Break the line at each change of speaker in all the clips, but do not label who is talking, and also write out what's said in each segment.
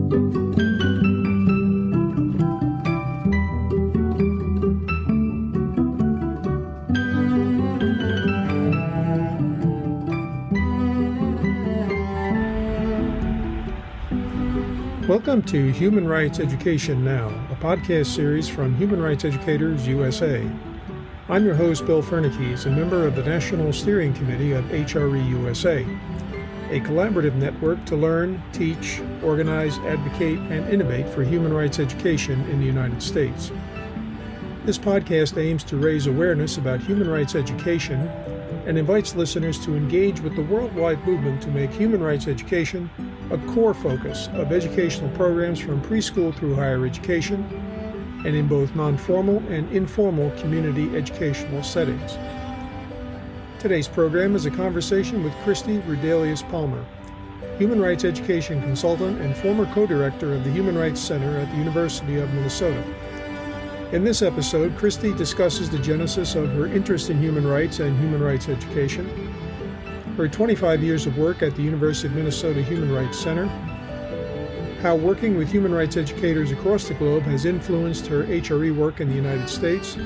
Welcome to Human Rights Education Now, a podcast series from Human Rights Educators USA. I'm your host, Bill Fernikes, a member of the National Steering Committee of HRE USA, a collaborative network to learn, teach, organize, advocate, and innovate for human rights education in the United States. This podcast aims to raise awareness about human rights education and invites listeners to engage with the worldwide movement to make human rights education a core focus of educational programs from preschool through higher education and in both non-formal and informal community educational settings. Today's program is a conversation with Kristi Rudelius-Palmer, human rights education consultant and former co-director of the Human Rights Center at the University of Minnesota. In this episode, Kristi discusses the genesis of her interest in human rights and human rights education, her 25 years of work at the University of Minnesota Human Rights Center, how working with human rights educators across the globe has influenced her HRE work in the United States,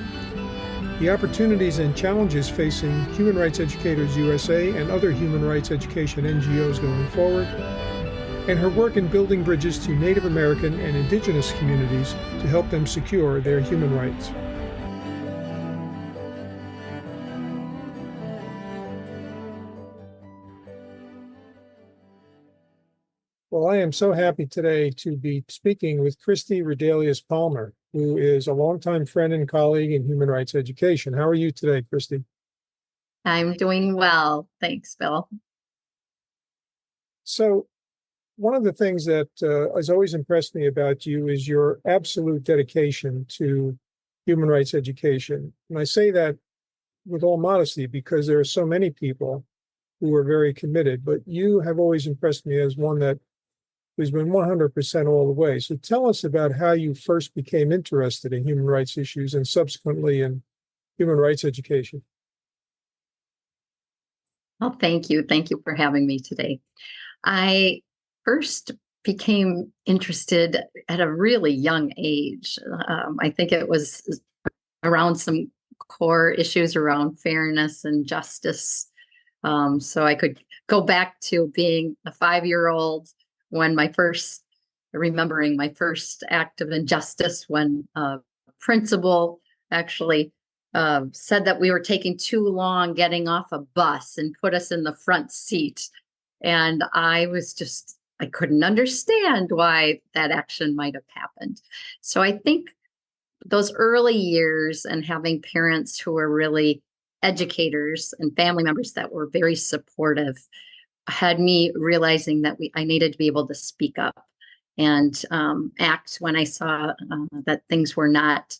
the opportunities and challenges facing Human Rights Educators USA and other human rights education NGOs going forward, and her work in building bridges to Native American and Indigenous communities to help them secure their human rights. Well, I am so happy today to be speaking with Kristi Rudelius-Palmer, who is a longtime friend and colleague in human rights education. How are you today, Kristi?
I'm doing well. Thanks, Bill.
So, one of the things that has always impressed me about you is your absolute dedication to human rights education. And I say that with all modesty because there are so many people who are very committed, but you have always impressed me as one that who's been 100% all the way. So tell us about how you first became interested in human rights issues and subsequently in human rights education.
Well, thank you. Thank you for having me today. I first became interested at a really young age. I think it was around some core issues around fairness and justice. So I could go back to being a 5-year-old when remembering my first act of injustice when a principal actually said that we were taking too long getting off a bus and put us in the front seat. And I couldn't understand why that action might have happened. So I think those early years and having parents who were really educators and family members that were very supportive had me realizing that I needed to be able to speak up and act when I saw that things were not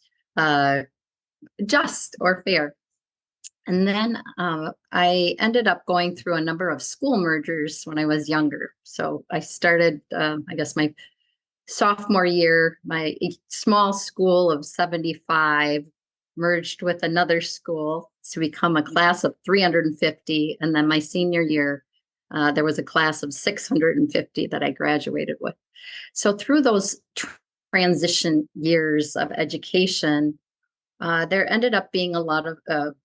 just or fair. And then I ended up going through a number of school mergers when I was younger. So I started, my sophomore year, my small school of 75 merged with another school to become a class of 350. And then my senior year, there was a class of 650 that I graduated with. So through those transition years of education, there ended up being a lot of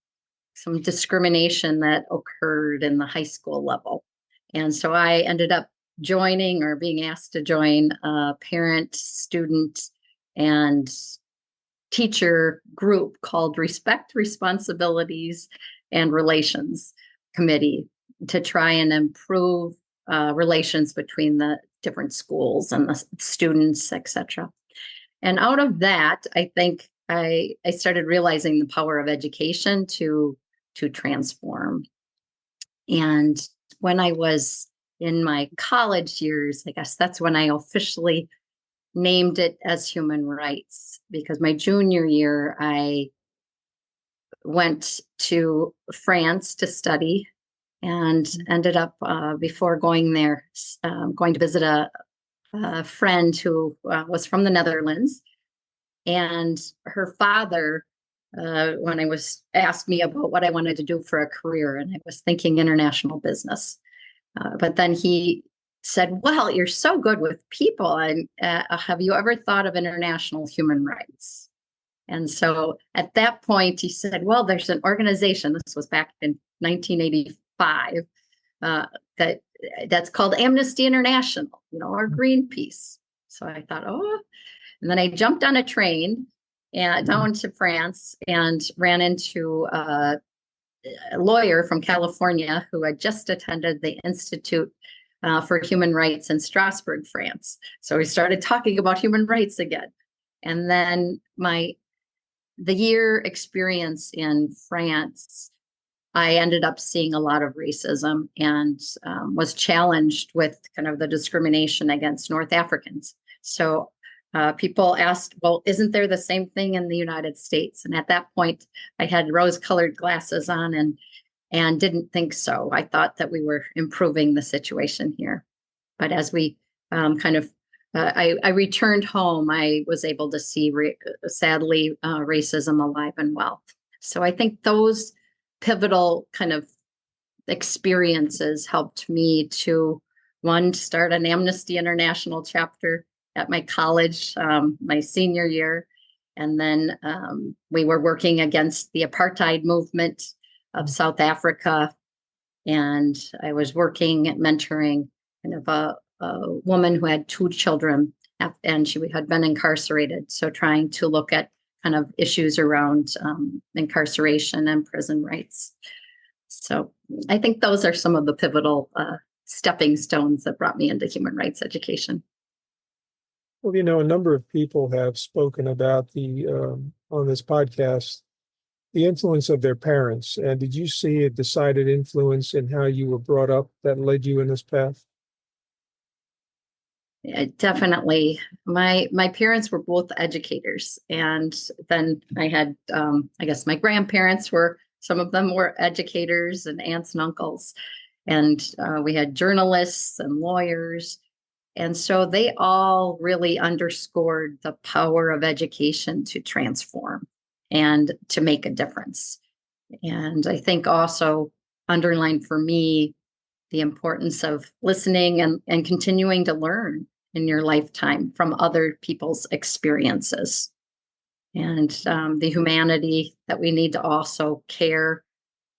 some discrimination that occurred in the high school level. And so I ended up joining or being asked to join a parent, student, and teacher group called Respect, Responsibilities, and Relations Committee to try and improve relations between the different schools and the students, etc. And out of that, I think I started realizing the power of education to transform. And when I was in my college years, I guess that's when I officially named it as human rights, because my junior year, I went to France to study and ended up, before going there, going to visit a friend who was from the Netherlands. And her father, when I was asked me about what I wanted to do for a career, and I was thinking international business. But then he said, well, you're so good with people. And have you ever thought of international human rights? And so at that point, he said, well, there's an organization, this was back in 1985, that's called Amnesty International, or Greenpeace. So I thought, oh, and then I jumped on a train down to France and ran into a lawyer from California who had just attended the Institute for Human Rights in Strasbourg, France. So we started talking about human rights again. And then the year experience in France, I ended up seeing a lot of racism and was challenged with kind of the discrimination against North Africans. So people asked, well, isn't there the same thing in the United States? And at that point, I had rose-colored glasses on and didn't think so. I thought that we were improving the situation here. But as we I returned home, I was able to see, sadly, racism alive and well. So I think those pivotal kind of experiences helped me to, one, start an Amnesty International chapter at my college, my senior year. And then we were working against the apartheid movement of South Africa. And I was working at mentoring kind of a woman who had 2 children and she had been incarcerated. So trying to look at kind of issues around incarceration and prison rights. So I think those are some of the pivotal stepping stones that brought me into human rights education.
Well, a number of people have spoken about on this podcast, the influence of their parents. And did you see a decided influence in how you were brought up that led you in this path?
Yeah, definitely. My parents were both educators. And then I had, I guess my grandparents some of them were educators and aunts and uncles. And we had journalists and lawyers. And so they all really underscored the power of education to transform and to make a difference. And I think also underlined for me the importance of listening and continuing to learn in your lifetime from other people's experiences. And the humanity that we need to also care.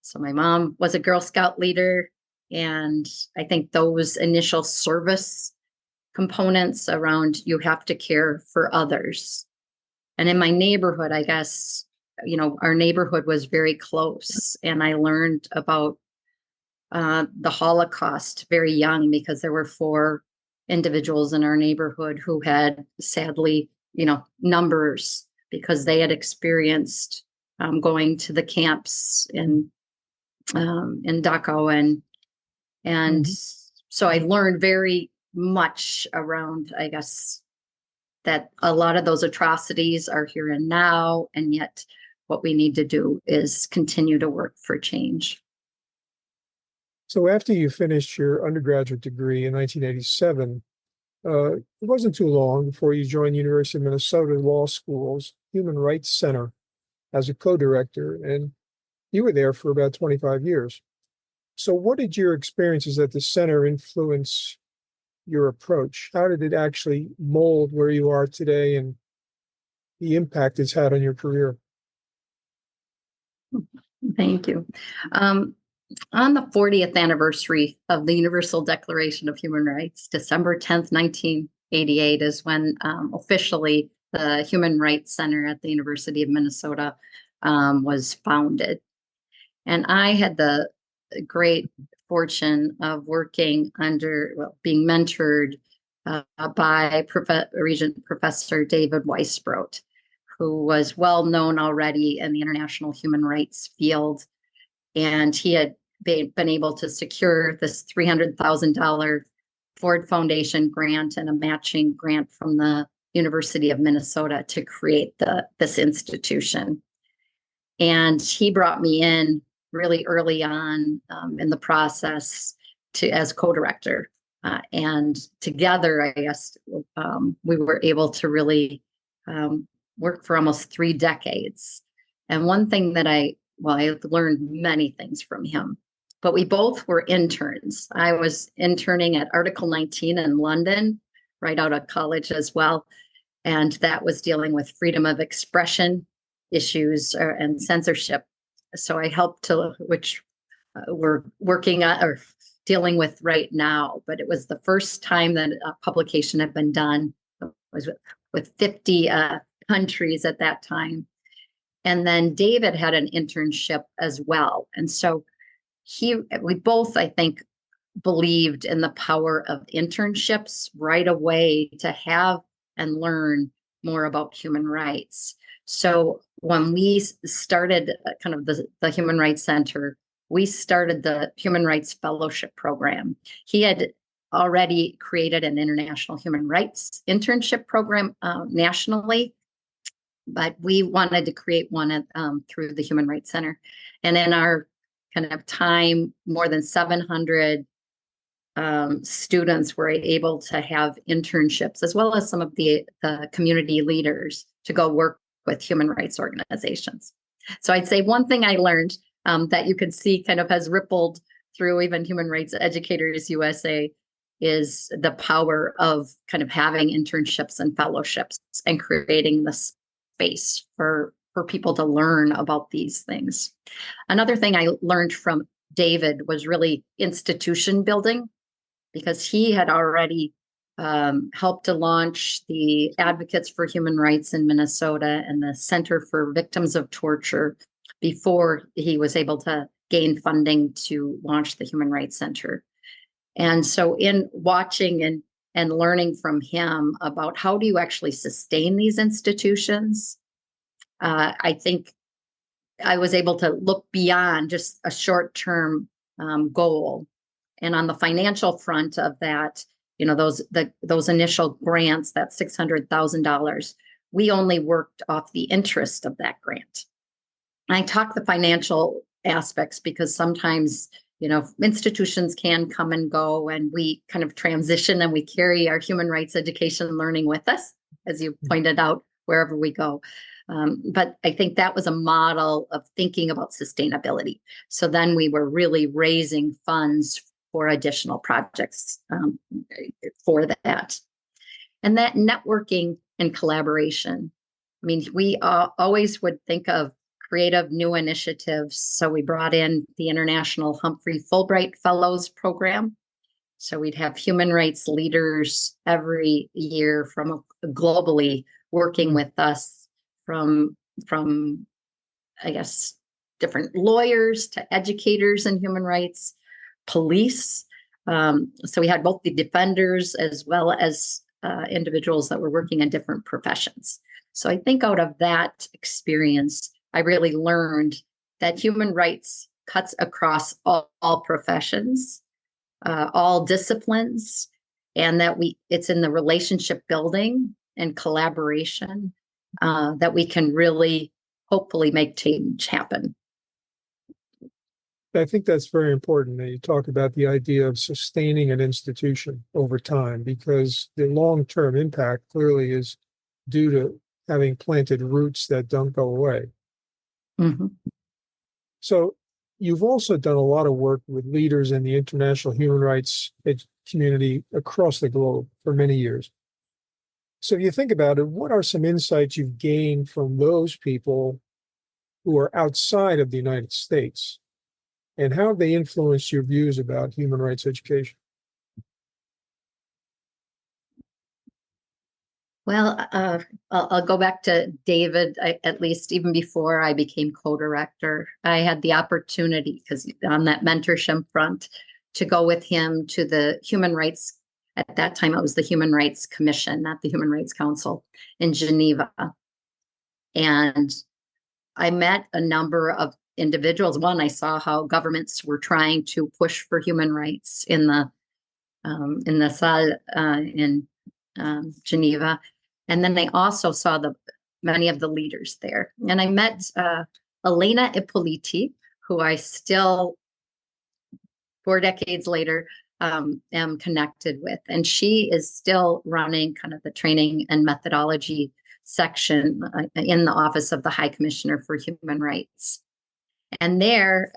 So my mom was a Girl Scout leader, and I think those initial service components around you have to care for others. And in my neighborhood, I guess, our neighborhood was very close, and I learned about the Holocaust very young because there were 4 individuals in our neighborhood who had sadly, numbers because they had experienced going to the camps in Dachau and so I learned very much around, I guess, that a lot of those atrocities are here and now, and yet what we need to do is continue to work for change.
So after you finished your undergraduate degree in 1987, it wasn't too long before you joined the University of Minnesota Law School's Human Rights Center as a co-director, and you were there for about 25 years. So what did your experiences at the center influence your approach? How did it actually mold where you are today and the impact it's had on your career?
Thank you. On the 40th anniversary of the Universal Declaration of Human Rights, December 10th, 1988 is when officially the Human Rights Center at the University of Minnesota was founded. And I had the great fortune of working being mentored by Regent Professor David Weissbrodt, who was well known already in the international human rights field. And he had been able to secure this $300,000 Ford Foundation grant and a matching grant from the University of Minnesota to create this institution. And he brought me in really early on in the process as co-director. And together, I guess, we were able to really work for almost 3 decades. And one thing that I learned many things from him. but we both were interns. I was interning at Article 19 in London, right out of college as well. And that was dealing with freedom of expression issues and censorship. So I helped to, which we're working on or dealing with right now, but it was the first time that a publication had been done. It was with 50 countries at that time. And then David had an internship as well. And so we both, I think, believed in the power of internships right away to have and learn more about human rights. So when we started kind of the Human Rights Center, we started the Human Rights Fellowship Program. He had already created an international human rights internship program nationally, but we wanted to create one through the Human Rights Center. And in our kind of time, more than 700 students were able to have internships, as well as some of the community leaders to go work with human rights organizations. So I'd say one thing I learned that you can see kind of has rippled through even Human Rights Educators USA is the power of kind of having internships and fellowships and creating the space for people to learn about these things. Another thing I learned from David was really institution building, because he had already helped to launch the Advocates for Human Rights in Minnesota and the Center for Victims of Torture before he was able to gain funding to launch the Human Rights Center. And so in watching and learning from him about how do you actually sustain these institutions, I think I was able to look beyond just a short-term goal. And on the financial front of that, those initial grants, that $600,000, we only worked off the interest of that grant. And I talk the financial aspects because sometimes, institutions can come and go, and we kind of transition and we carry our human rights education and learning with us, as you pointed out, wherever we go. But I think that was a model of thinking about sustainability. So then we were really raising funds for additional projects for that. And that networking and collaboration. I mean, we always would think of creative new initiatives. So we brought in the International Humphrey Fulbright Fellows Program. So we'd have human rights leaders every year from globally working with us, from I guess different lawyers to educators in human rights, police. So we had both the defenders as well as individuals that were working in different professions. So I think out of that experience, I really learned that human rights cuts across all professions, all disciplines, and that it's in the relationship building and collaboration that we can really hopefully make change happen.
I think that's very important that you talk about the idea of sustaining an institution over time, because the long-term impact clearly is due to having planted roots that don't go away.
Mm-hmm.
So you've also done a lot of work with leaders in the international human rights community across the globe for many years. So if you think about it, what are some insights you've gained from those people who are outside of the United States? And how have they influenced your views about human rights education?
Well, I'll go back to David. At least even before I became co-director, I had the opportunity, because on that mentorship front, to go with him to the human rights. At that time, it was the Human Rights Commission, not the Human Rights Council, in Geneva. And I met a number of individuals. One, I saw how governments were trying to push for human rights in the salle in Geneva. And then I also saw many of the leaders there. And I met Elena Ippoliti, who I still, 4 decades later, am connected with. And she is still running kind of the training and methodology section in the Office of the High Commissioner for Human Rights. And there,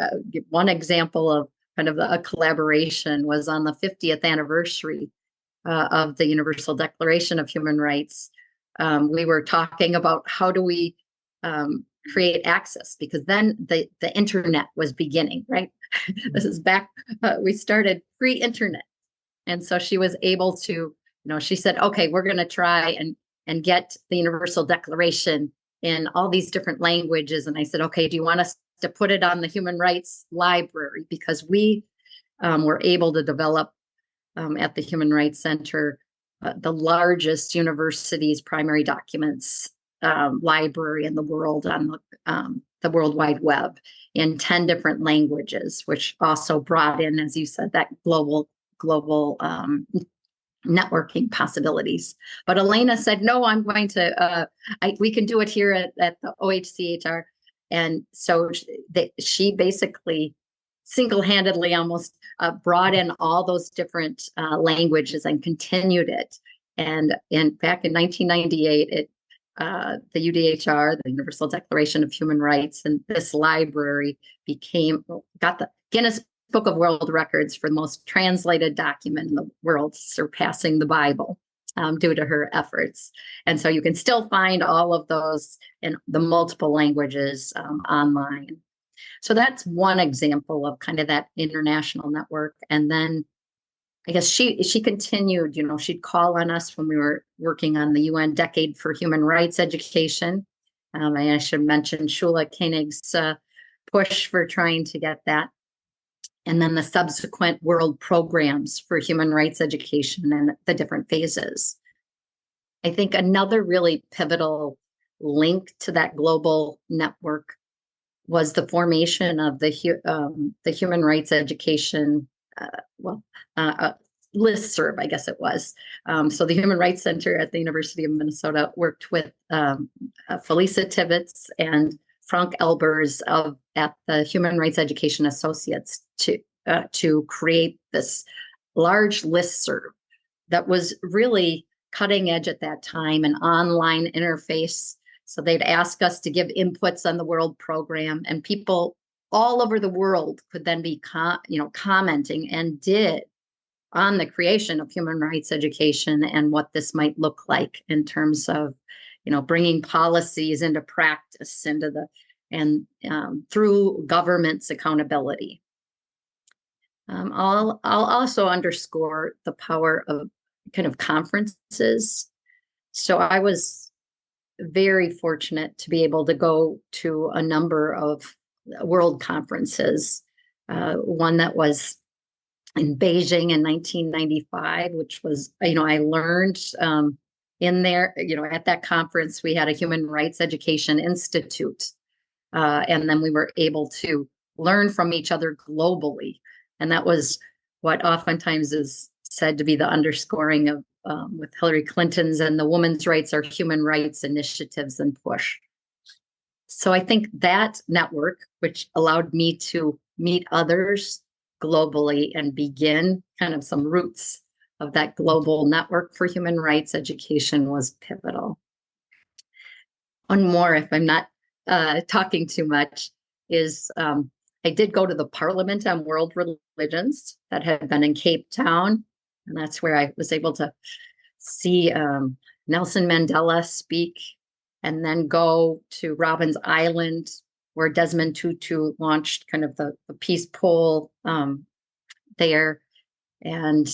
one example kind of a collaboration was on the 50th anniversary of the Universal Declaration of Human Rights. We were talking about how do we create access, because then the internet was beginning, right? This is back, we started pre-internet. And so she was able to, she said, okay, we're going to try and get the Universal Declaration in all these different languages. And I said, okay, do you want us to put it on the Human Rights Library? Because we were able to develop at the Human Rights Center the largest university's primary documents library in the world on the World Wide Web in 10 different languages, which also brought in, as you said, that global networking possibilities. But Elena said, no, I'm going to, we can do it here at the OHCHR. And so she basically single-handedly almost brought in all those different languages and continued it. And back in 1998, the UDHR, the Universal Declaration of Human Rights, and this library got the Guinness Book of World Records for the most translated document in the world, surpassing the Bible due to her efforts. And so you can still find all of those in the multiple languages online. So that's one example of kind of that international network. And then I guess she continued, she'd call on us when we were working on the UN Decade for Human Rights Education. And I should mention Shula Koenig's push for trying to get that. And then the subsequent world programs for human rights education and the different phases. I think another really pivotal link to that global network was the formation of the human rights education, listserv, I guess it was. So the Human Rights Center at the University of Minnesota worked with Felisa Tibbetts and Frank Elbers at the Human Rights Education Associates to create this large listserv that was really cutting edge at that time, an online interface. So they'd ask us to give inputs on the world program, and people all over the world could then be commenting, and did, on the creation of human rights education and what this might look like in terms of, bringing policies into practice, through government's accountability. I'll also underscore the power of kind of conferences. So I was very fortunate to be able to go to a number of world conferences. One that was in Beijing in 1995, which was, I learned in there, at that conference, we had a Human Rights Education Institute. And then we were able to learn from each other globally. And that was what oftentimes is said to be the underscoring of with Hillary Clinton's and the women's rights are human rights initiatives and push. So I think that network, which allowed me to meet others globally and begin kind of some roots of that global network for human rights education, was pivotal. One more, if I'm not talking too much, is I did go to the Parliament on World Religions that had been in Cape Town. And that's where I was able to see Nelson Mandela speak, and then go to Robins Island, where Desmond Tutu launched kind of the peace pole there, and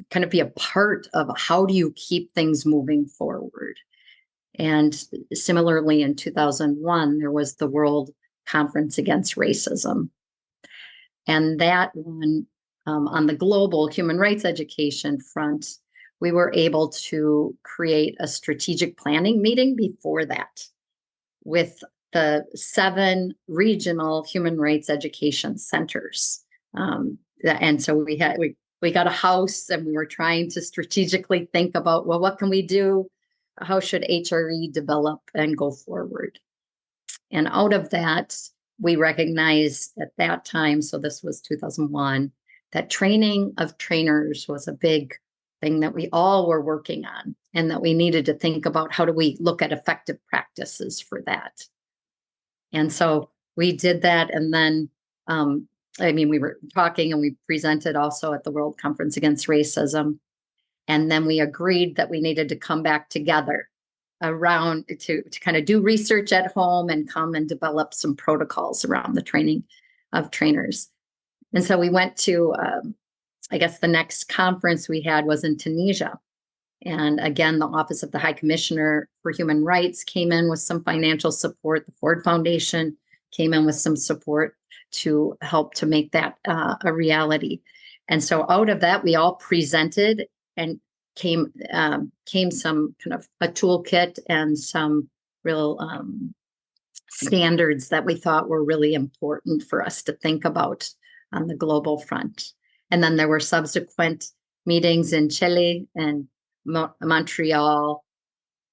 kind of be a part of how do you keep things moving forward. And similarly, in 2001, there was the World Conference Against Racism. And that one, on the global human rights education front, we were able to create a strategic planning meeting before that with the 7 regional human rights education centers. And so we got a house, and we were trying to strategically think about, well, what can we do? How should HRE develop and go forward? And out of that, we recognized at that time, so this was 2001, that training of trainers was a big thing that we all were working on, and that we needed to think about how do we look at effective practices for that. And so we did that, and then I mean, we were talking and we presented also at the World Conference Against Racism. And then we agreed that we needed to come back together around to kind of do research at home and come and develop some protocols around the training of trainers. And so we went to, I guess the next conference we had was in Tunisia. And again, the Office of the High Commissioner for Human Rights came in with some financial support. The Ford Foundation came in with some support to help to make that a reality. And so out of that, we all presented and came some kind of a toolkit and some real standards that we thought were really important for us to think about on the global front. And then there were subsequent meetings in Chile and Montreal.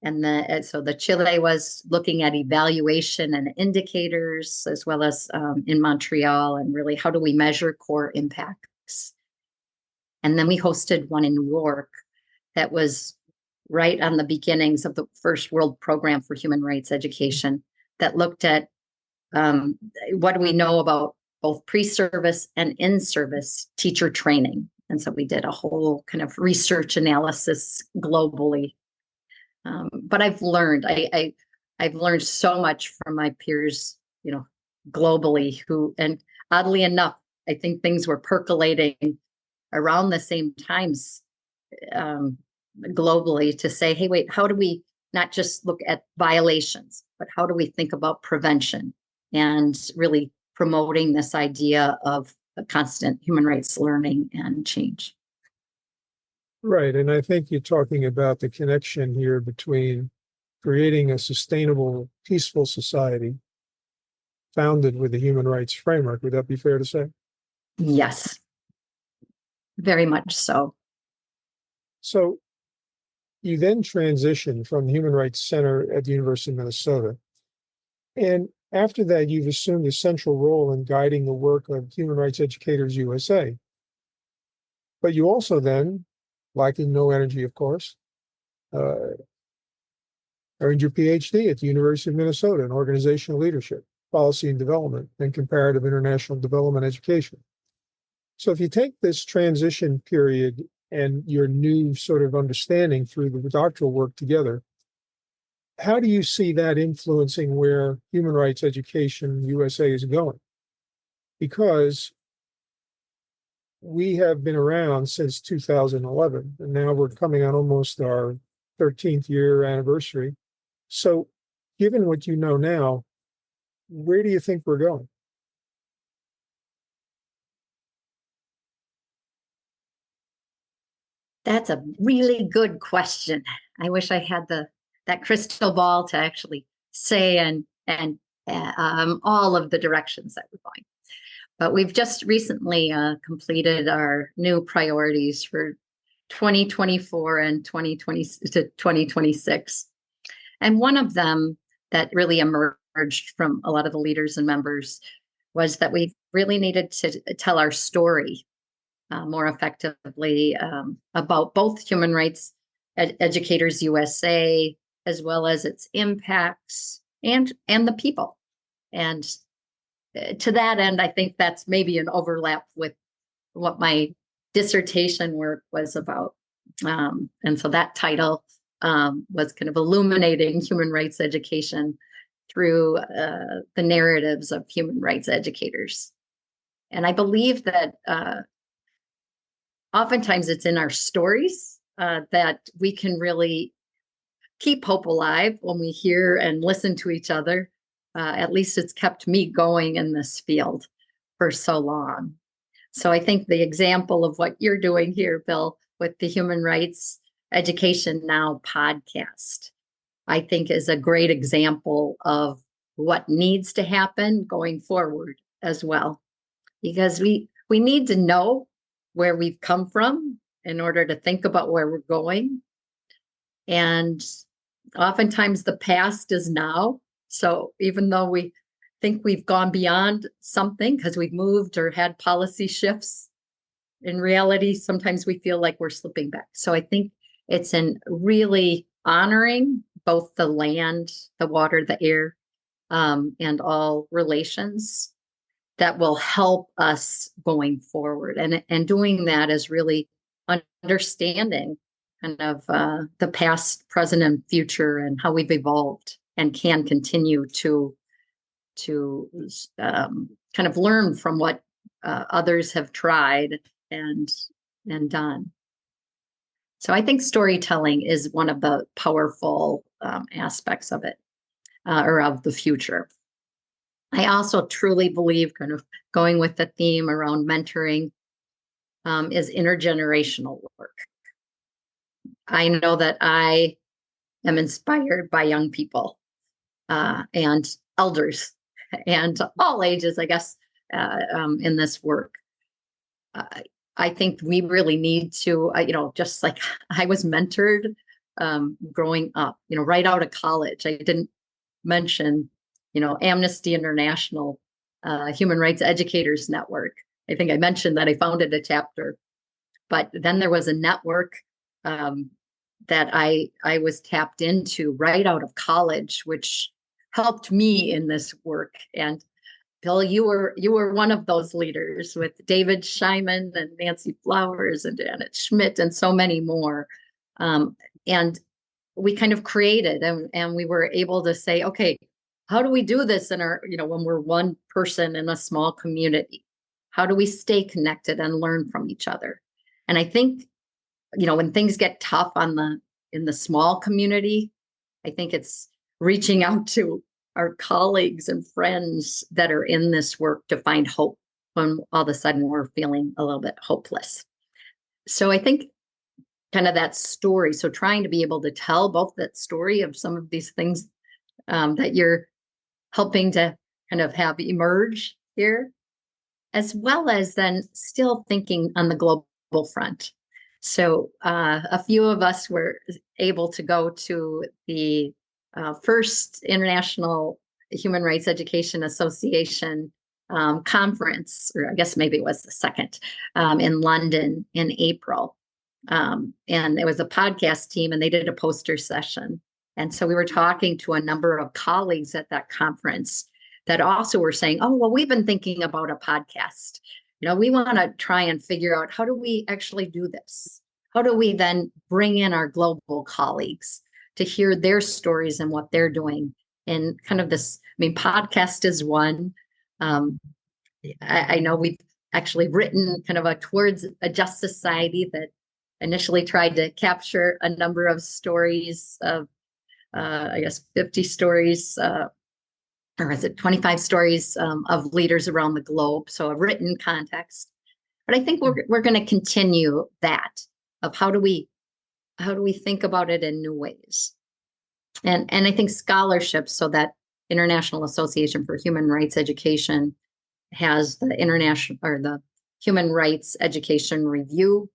And so the Chile was looking at evaluation and indicators, as well as in Montreal, and really how do we measure core impacts. And then we hosted one in New York that was right on the beginnings of the first World Program for Human Rights Education that looked at what do we know about both pre-service and in-service teacher training. And so we did a whole kind of research analysis globally. But I've learned, I've learned so much from my peers, globally and oddly enough, I think things were percolating around the same times globally to say, hey, wait, how do we not just look at violations, but how do we think about prevention and really promoting this idea of a constant human rights learning and change?
Right. And I think you're talking about the connection here between creating a sustainable, peaceful society founded with a human rights framework. Would that be fair to say?
Yes, very much so.
So you then transition from the Human Rights Center at the University of Minnesota. And after that, you've assumed a central role in guiding the work of Human Rights Educators USA. But you also then, lacking no energy, of course, earned your PhD at the University of Minnesota in organizational leadership, policy and development, and comparative international development education. So if you take this transition period and your new sort of understanding through the doctoral work together, how do you see that influencing where Human Rights Education USA is going? Because we have been around since 2011, and now we're coming on almost our 13th year anniversary. So given what you know now, where do you think we're going?
That's a really good question. I wish I had that crystal ball to actually say and all of the directions that we're going. But we've just recently completed our new priorities for 2024 and 2020 to 2026. And one of them that really emerged from a lot of the leaders and members was that we really needed to tell our story more effectively about both Human Rights Educators USA, as well as its impacts and the people. And to that end, I think that's maybe an overlap with what my dissertation work was about. And so that title was kind of illuminating human rights education through the narratives of human rights educators. And I believe that oftentimes it's in our stories that we can really keep hope alive when we hear and listen to each other. At least it's kept me going in this field for so long. So I think the example of what you're doing here, Bill, with the Human Rights Education Now podcast, I think is a great example of what needs to happen going forward as well. Because we need to know where we've come from in order to think about where we're going. And oftentimes the past is now. So even though we think we've gone beyond something because we've moved or had policy shifts, in reality, sometimes we feel like we're slipping back. So I think it's in really honoring both the land, the water, the air, and all relations, that will help us going forward. And doing that is really understanding kind of the past, present, and future, and how we've evolved and can continue to kind of learn from what others have tried and done. So I think storytelling is one of the powerful aspects of it, or of the future. I also truly believe, kind of going with the theme around mentoring, is intergenerational work. I know that I am inspired by young people and elders and all ages, I guess, in this work. I think we really need to, just like I was mentored growing up, right out of college. I didn't mention, Amnesty International, Human Rights Educators Network. I think I mentioned that I founded a chapter, but then there was a network that I was tapped into right out of college, which helped me in this work. And Bill, you were one of those leaders, with David Scheinman and Nancy Flowers and Janet Schmidt and so many more. And we kind of created, and we were able to say, okay, how do we do this in our, when we're one person in a small community? How do we stay connected and learn from each other? And I think, when things get tough in the small community, I think it's reaching out to our colleagues and friends that are in this work to find hope when all of a sudden we're feeling a little bit hopeless. So I think kind of that story, so trying to be able to tell both that story of some of these things that you're helping to kind of have emerge here, as well as then still thinking on the global front. So a few of us were able to go to the first International Human Rights Education Association conference, or I guess maybe it was the second, in London in April. And it was a podcast team, and they did a poster session. And so we were talking to a number of colleagues at that conference that also were saying, oh, well, we've been thinking about a podcast. We want to try and figure out, how do we actually do this? How do we then bring in our global colleagues to hear their stories and what they're doing? And kind of this, podcast is one. I know we've actually written kind of towards a just society that initially tried to capture a number of stories of, 50 stories, or is it 25 stories of leaders around the globe? So a written context. But I think we're going to continue that, of how do we think about it in new ways. And I think scholarship, so that International Association for Human Rights Education has the the Human Rights Education Review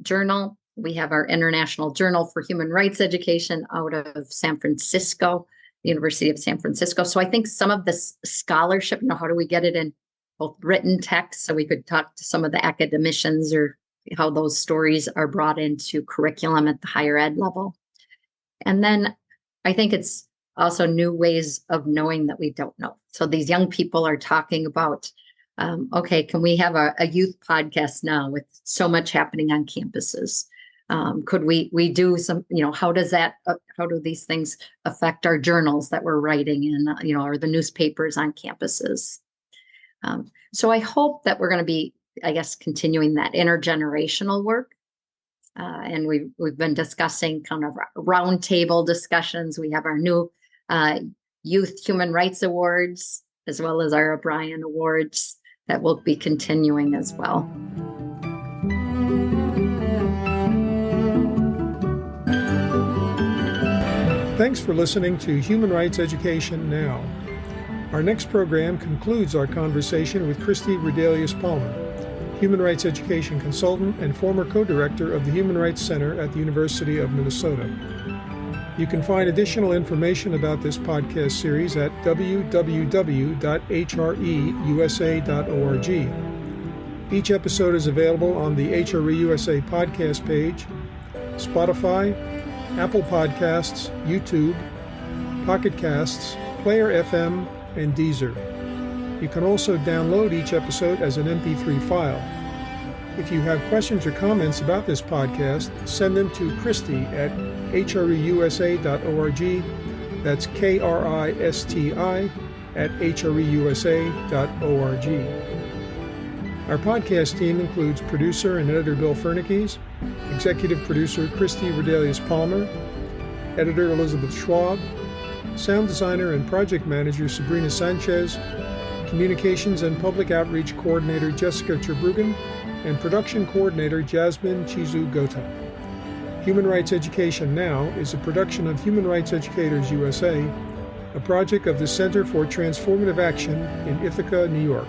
Journal. We have our International Journal for Human Rights Education out of San Francisco, the University of San Francisco. So I think some of this scholarship, how do we get it in both written text, so we could talk to some of the academicians, or how those stories are brought into curriculum at the higher ed level. And then I think it's also new ways of knowing that we don't know. So these young people are talking about, okay, can we have a youth podcast now with so much happening on campuses? Could we do some, how do these things affect our journals that we're writing in, or the newspapers on campuses? So I hope that we're going to be, I guess, continuing that intergenerational work. And we've been discussing kind of roundtable discussions. We have our new Youth Human Rights Awards, as well as our O'Brien Awards, that will be continuing as well.
Thanks for listening to Human Rights Education Now. Our next program concludes our conversation with Kristi Rudelius-Palmer, Human Rights Education Consultant and former co-director of the Human Rights Center at the University of Minnesota. You can find additional information about this podcast series at www.hreusa.org. Each episode is available on the HRE USA podcast page, Spotify, Apple Podcasts, YouTube, Pocket Casts, Player FM, and Deezer. You can also download each episode as an MP3 file. If you have questions or comments about this podcast, send them to Kristi at HREUSA.org. That's KRISTI at HREUSA.org. Our podcast team includes producer and editor Bill Fernikes, executive producer Kristi Rudelius-Palmer, editor Elizabeth Schwab, sound designer and project manager Sabrina Sanchez, communications and public outreach coordinator Jessica Terbruggen, and production coordinator Jasmine Chizu-Gota. Human Rights Education Now is a production of Human Rights Educators USA, a project of the Center for Transformative Action in Ithaca, New York.